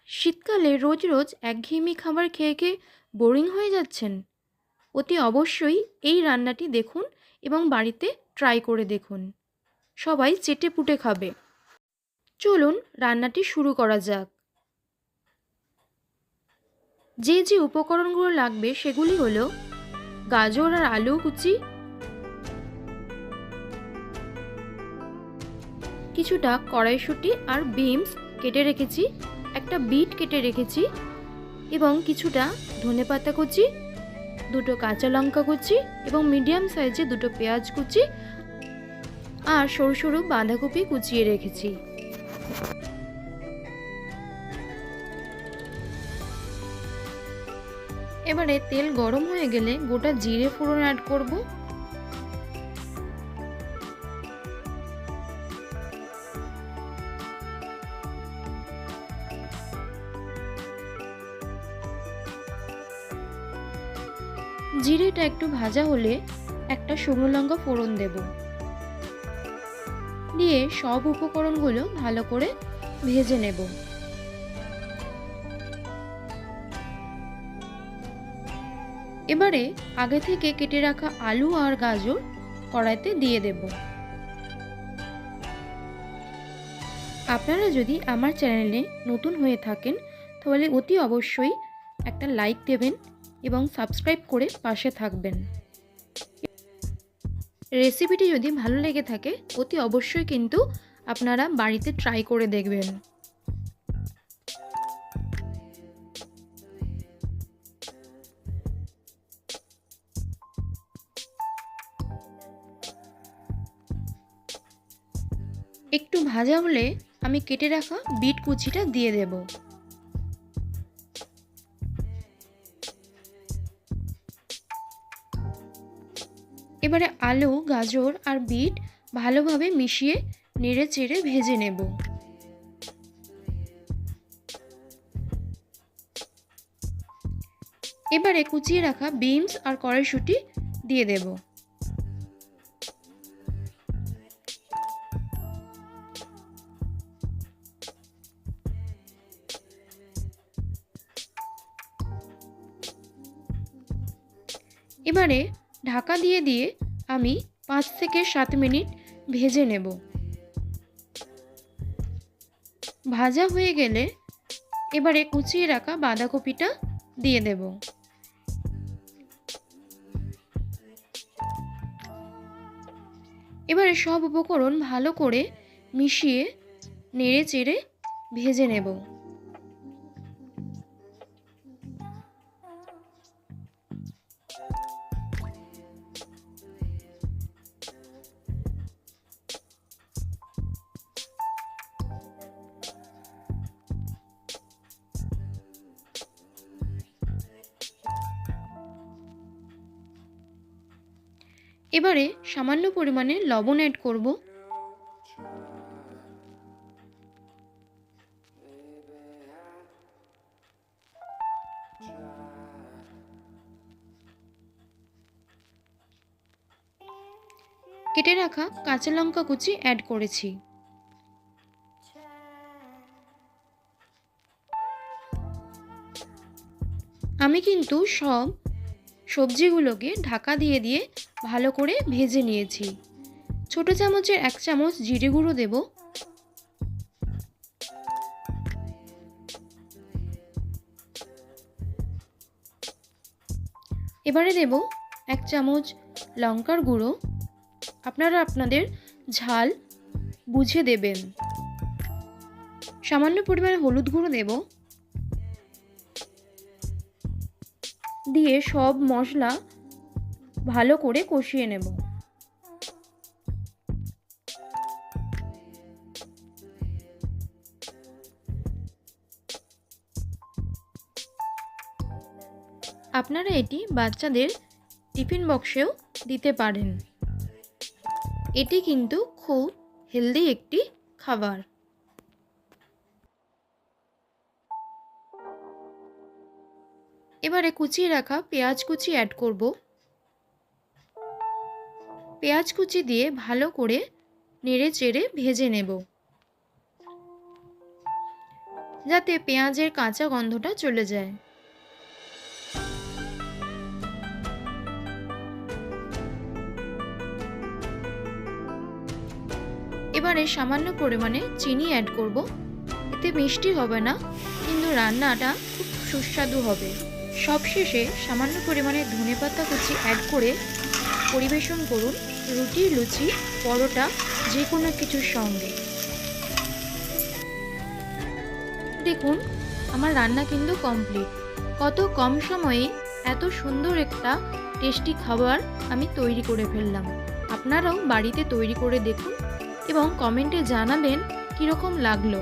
শীতকালে রোজ রোজ একঘেয়েমি খাবার খেয়ে খেয়ে বোরিং হয়ে যাচ্ছেন? অতি অবশ্যই এই রান্নাটি দেখুন এবং বাড়িতে ট্রাই করে দেখুন। সবাই চেটেপুটে খাবে। চলুন রান্নাটি শুরু করা যাক। যে যে উপকরণগুলো লাগবে সেগুলি হলো গাজর আর আলু কুচি, কিছুটা কড়াইশুঁটি আর বিনস কেটে রেখেছি, একটা বিট কেটে রেখেছি এবং কিছুটা ধনেপাতা কুচি, দুটো কাঁচা লঙ্কা কুচি এবং মিডিয়াম সাইজে দুটো পেঁয়াজ কুচি আর সরু সরু বাঁধাকপি কুচিয়ে রেখেছি। এবারে তেল গরম হয়ে গেলে গোটা জিরে ফোড়ন অ্যাড করব। জিরেটা একটু ভাজা হলে একটা শুকনো লঙ্কা ফোড়ন দেব, দিয়ে সব উপকরণগুলো ভালো করে ভেজে নেব। এবারে আগে থেকে কেটে রাখা আলু আর গাজর কড়াইতে দিয়ে দেব। আপনারা যদি আমার চ্যানেলে নতুন হয়ে থাকেন তাহলে অতি অবশ্যই একটা লাইক দেবেন এবং সাবস্ক্রাইব করে পাশে থাকবেন। রেসিপিটি যদি ভালো লেগে থাকে অতি অবশ্যই কিন্তু আপনারা বাড়িতে ট্রাই করে দেখবেন। একটু ভাজা হলে আমি কেটে রাখা বিট কুচিটা দিয়ে দেব। এবারে আলু, গাজর আর বিট ভালোভাবে মিশিয়ে নেড়ে চেড়ে ভেজে নেব। এবারে কুচিয়ে রাখা বিনস আর কড়াইশুঁটি দিয়ে দেব। এবারে ঢাকা দিয়ে আমি 5 থেকে 7 মিনিট ভেজে নেব। ভাজা হয়ে গেলে এবারে কুচিয়ে রাখা বাঁধাকপিটা দিয়ে দেব। এবারে সব উপকরণ ভালো করে মিশিয়ে নেড়ে চেড়ে ভেজে নেব। এবারে সামান্য পরিমাণে লবণ অ্যাড করব। কেটে রাখা কাঁচা লঙ্কা কুচি অ্যাড করেছি। আমি কিন্তু সব সবজিগুলোকে ঢাকা দিয়ে ভালো করে ভেজে নিয়েছি। ছোট চামচের 1 চামচ জিরে গুঁড়ো দেব। এবারে দেব 1 চামচ লঙ্কার গুঁড়ো। আপনারা আপনাদের ঝাল বুঝে দেবেন। সামান্য পরিমাণে হলুদ গুঁড়ো দেব। দিয়ে সব মশলা ভালো করে কষিয়ে নেব। আপনারা এটি বাচ্চাদের টিফিন বক্সেও দিতে পারেন। এটি কিন্তু খুব হেলদি একটি খাবার। এবারে কুচিয়ে রাখা পেঁয়াজ কুচি অ্যাড করব। পেঁয়াজ কুচি দিয়ে ভালো করে নেড়ে চেড়ে ভেজে নেব। যাতে পেঁয়াজের কাঁচা গন্ধটা চলে যায়। এবারে সামান্য পরিমাণে চিনি অ্যাড করব। এতে মিষ্টি হবে না, কিন্তু রান্নাটা খুব সুস্বাদু হবে। সবশেষে সামান্য পরিমাণে ধনেপাতা কুচি অ্যাড করে পরিবেশন করুন রুটি, লুচি, পরোটা, যে কোনো কিছুর সঙ্গে। দেখুন আমার রান্না কিন্তু কমপ্লিট। কত কম সময়ে এত সুন্দর একটা টেস্টি খাবার আমি তৈরি করে ফেললাম। আপনারাও বাড়িতে তৈরি করে দেখুন এবং কমেন্টে জানাবেন কীরকম লাগলো।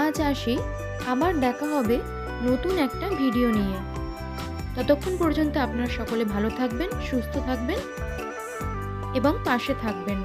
আজ আসি, আবার দেখা হবে নতুন একটা ভিডিও নিয়ে। ততক্ষণ পর্যন্ত আপনারা সকলে ভালো থাকবেন, সুস্থ থাকবেন এবং পাশে থাকবেন।